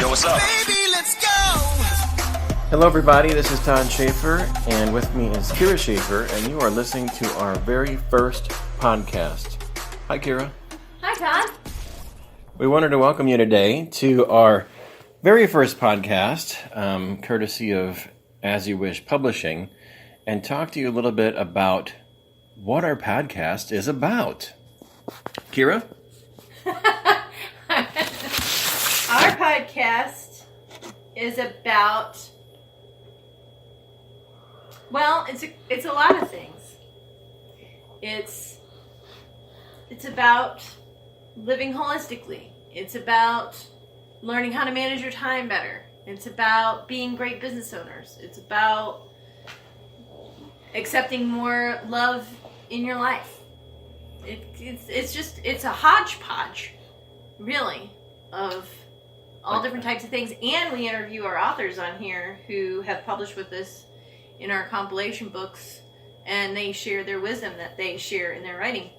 Yo, what's up? Baby, let's go. Hello everybody, this is Todd Schaefer, and with me is Kira Schaefer, and you are listening to our very first podcast. Hi Kira. Hi Todd. We wanted to welcome you today to our very first podcast, courtesy of As You Wish Publishing, and talk to you a little bit about what our podcast is about. Kira? Our podcast is about, well, it's a lot of things. It's about living holistically. It's about learning how to manage your time better. It's about being great business owners. It's about accepting more love in your life. It's a hodgepodge, really, of all different types of things. And we interview our authors on here who have published with us in our compilation books, and they share their wisdom that they share in their writing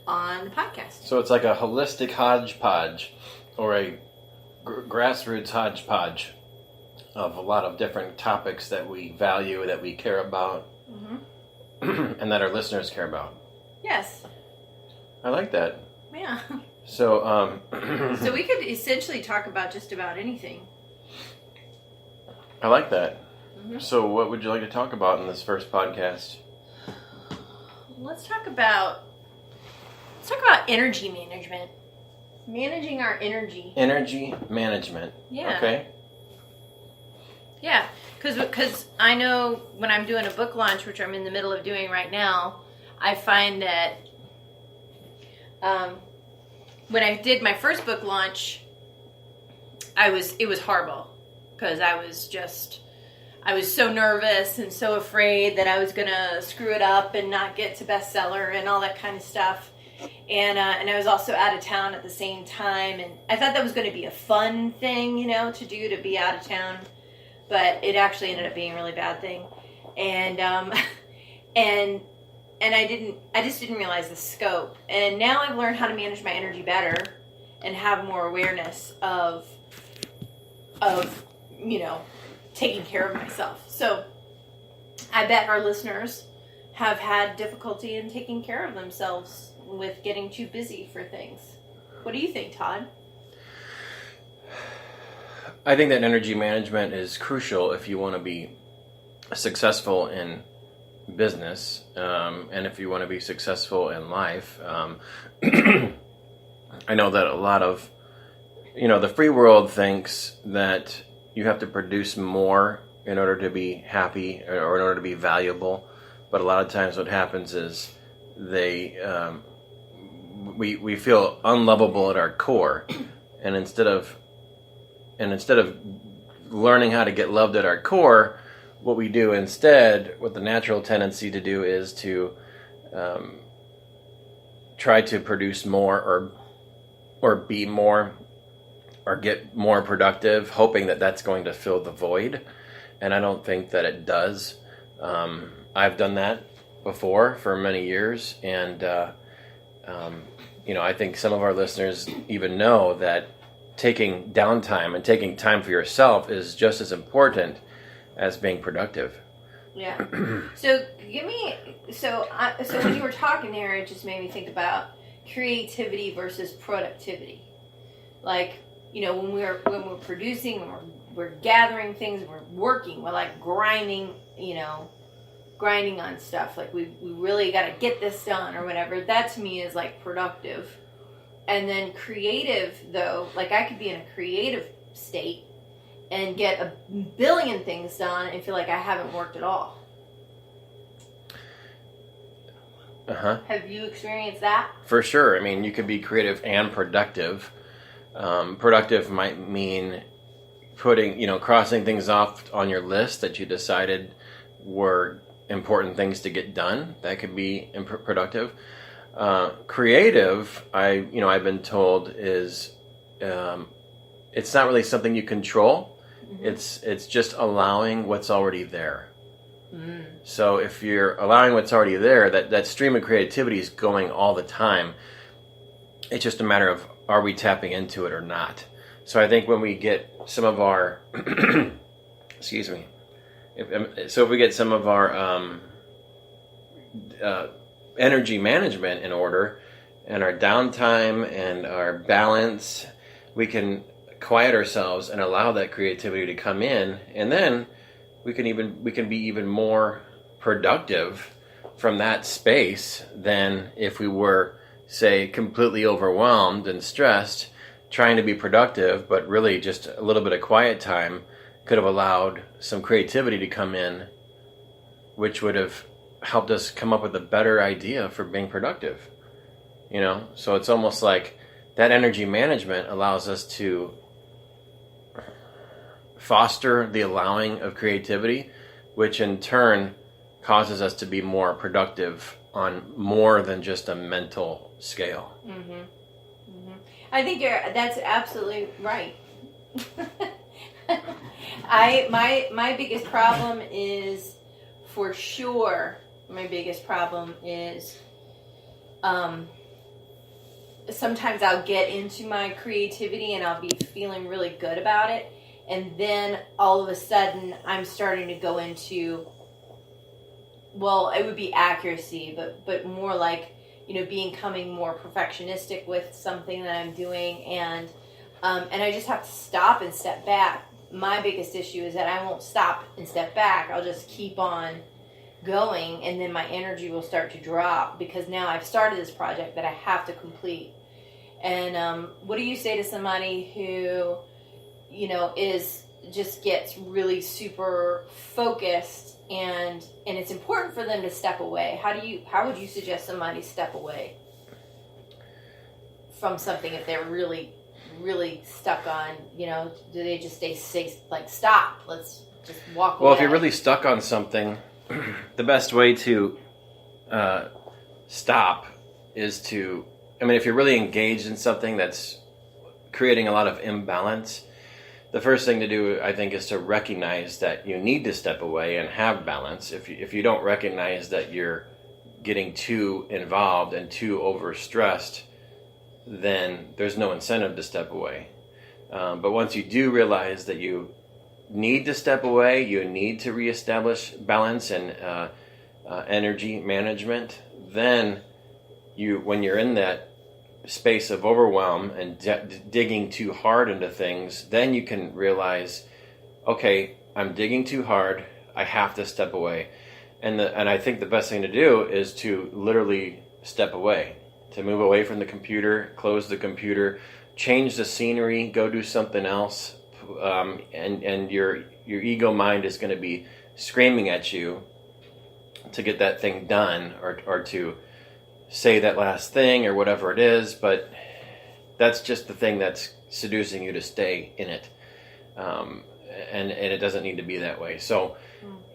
on the podcast. So it's like a holistic hodgepodge, or a grassroots hodgepodge of a lot of different topics that we value, that we care about, and that our listeners care about. Yes. I like that. Yeah. So, So we could essentially talk about just about anything. I like that. So what would you like to talk about in this first podcast? Let's talk about energy management. Managing our energy. Energy management. Yeah. Okay. Yeah, because I know when I'm doing a book launch, which I'm in the middle of doing right now, I find that when I did my first book launch, it was horrible because I was so nervous and so afraid that I was gonna screw it up and not get to bestseller and all that kind of stuff. And I was also out of town at the same time, and I thought that was going to be a fun thing, to do, to be out of town. But it actually ended up being a really bad thing, and I just didn't realize the scope. And now I've learned how to manage my energy better and have more awareness of taking care of myself. So I bet our listeners have had difficulty in taking care of themselves with getting too busy for things. What do you think, Todd? I think that energy management is crucial if you want to be successful in business, and if you want to be successful in life. I know that a lot of, the free world thinks that you have to produce more in order to be happy or in order to be valuable. But a lot of times what happens is we feel unlovable at our core, and instead of learning how to get loved at our core, what we do instead, what the natural tendency to do is to try to produce more or be more or get more productive, hoping that that's going to fill the void. And I don't think that it does. I've done that before for many years, and I think some of our listeners even know that taking downtime and taking time for yourself is just as important as being productive. Yeah. So when you were talking there, it just made me think about creativity versus productivity. Like, when we're producing, when we're gathering things, we're working, we're like grinding on stuff. Like we really got to get this done or whatever. That to me is like productive. And then creative, though, like I could be in a creative state and get a billion things done and feel like I haven't worked at all. Have you experienced that? For sure. I mean, you could be creative and productive. Productive might mean crossing things off on your list that you decided were important things to get done. That could be productive. Creative, I've been told, is it's not really something you control. Mm-hmm. It's just allowing what's already there. Mm. So if you're allowing what's already there, that stream of creativity is going all the time. It's just a matter of, are we tapping into it or not? So I think when we get some of our, excuse me, if we get some of our energy management in order, and our downtime and our balance, we can quiet ourselves and allow that creativity to come in, and then we can be even more productive from that space than if we were, say, completely overwhelmed and stressed trying to be productive, but really just a little bit of quiet time could have allowed some creativity to come in, which would have helped us come up with a better idea for being productive. So it's almost like that energy management allows us to foster the allowing of creativity, which in turn causes us to be more productive on more than just a mental scale. Mm-hmm. Mm-hmm. I think that's absolutely right. My biggest problem is, for sure, sometimes I'll get into my creativity and I'll be feeling really good about it, and then all of a sudden I'm starting to go into, well, it would be accuracy, but more like, becoming more perfectionistic with something that I'm doing, and I just have to stop and step back. My biggest issue is that I won't stop and step back. I'll just keep on going, and then my energy will start to drop because now I've started this project that I have to complete. And what do you say to somebody who, gets really super focused, and it's important for them to step away? How would you suggest somebody step away from something if they're really, really stuck on, do they just say like, stop, let's just walk away? Well, if you're really stuck on something, the best way to stop is to, if you're really engaged in something that's creating a lot of imbalance, the first thing to do, I think, is to recognize that you need to step away and have balance. If you don't recognize that you're getting too involved and too overstressed, then there's no incentive to step away. But once you do realize that you need to step away, you need to reestablish balance and energy management, then when you're in that space of overwhelm and digging too hard into things, then you can realize, okay, I'm digging too hard, I have to step away. And I think the best thing to do is to literally step away, to move away from the computer, close the computer, change the scenery, go do something else, and your ego mind is going to be screaming at you to get that thing done, or to say that last thing or whatever it is, but that's just the thing that's seducing you to stay in it. And it doesn't need to be that way. So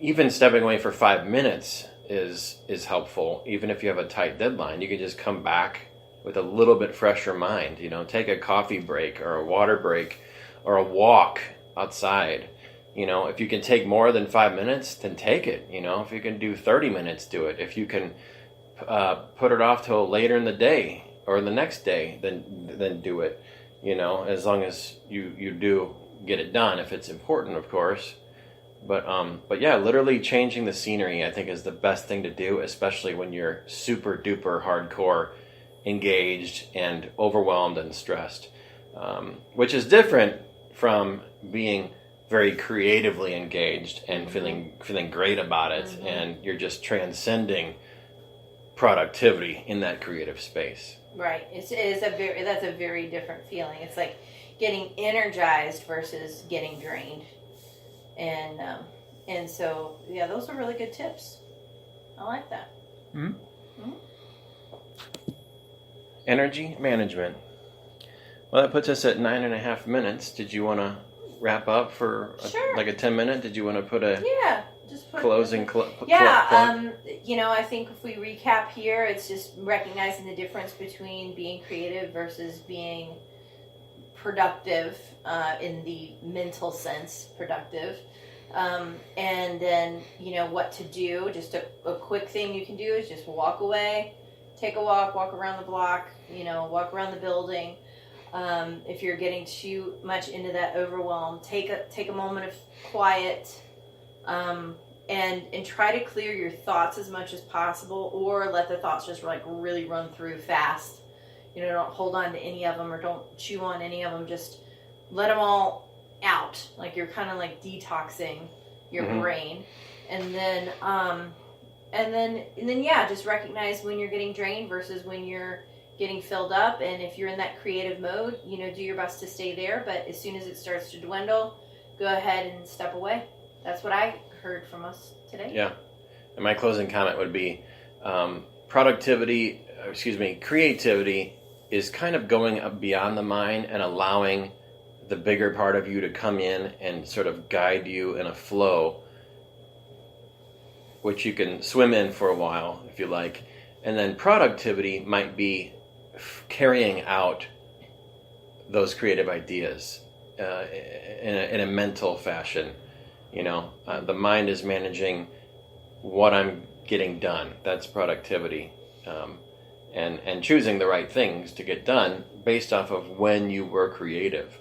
even stepping away for 5 minutes is helpful. Even if you have a tight deadline, you can just come back with a little bit fresher mind. Take a coffee break or a water break or a walk outside. If you can take more than 5 minutes, then take it. If you can do 30 minutes, do it. If you can put it off till later in the day or the next day, then do it. As long as you do get it done, if it's important, of course. But yeah, literally changing the scenery, I think, is the best thing to do, especially when you're super duper hardcore engaged and overwhelmed and stressed, which is different from being very creatively engaged and feeling great about it, and you're just transcending productivity in that creative space. Right. That's a very different feeling. It's like getting energized versus getting drained. And so, yeah, those are really good tips. I like that. Mm-hmm. Mm-hmm. Energy management. Well, that puts us at 9.5 minutes. Did you want to wrap up for like a 10-minute? Did you want to put a just put closing? plug? I think if we recap here, it's just recognizing the difference between being creative versus being productive, in the mental sense, productive. And then, what to do. Just a quick thing you can do is just walk away, take a walk around the block, walk around the building. If you're getting too much into that overwhelm, take a moment of quiet, and try to clear your thoughts as much as possible, or let the thoughts just like really run through fast. Don't hold on to any of them, or don't chew on any of them. Just let them all out. Like you're kind of like detoxing your brain, and then just recognize when you're getting drained versus when you're getting filled up. And if you're in that creative mode, do your best to stay there. But as soon as it starts to dwindle, go ahead and step away. That's what I heard from us today. Yeah. And my closing comment would be creativity is kind of going up beyond the mind and allowing the bigger part of you to come in and sort of guide you in a flow, which you can swim in for a while if you like. And then productivity might be carrying out those creative ideas in a mental fashion. The mind is managing what I'm getting done. That's productivity. And choosing the right things to get done based off of when you were creative.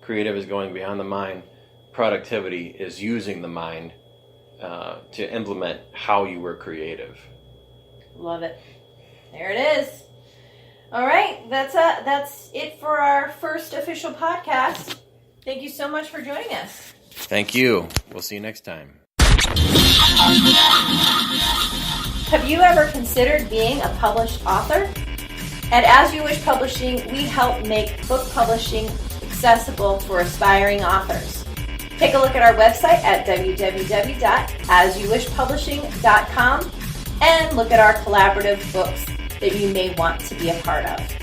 Creative is going beyond the mind. Productivity is using the mind to implement how you were creative. Love it. There it is. All right, that's it for our first official podcast. Thank you so much for joining us. Thank you. We'll see you next time. Have you ever considered being a published author? At As You Wish Publishing, we help make book publishing accessible for aspiring authors. Take a look at our website at www.asyouwishpublishing.com and look at our collaborative books that you may want to be a part of.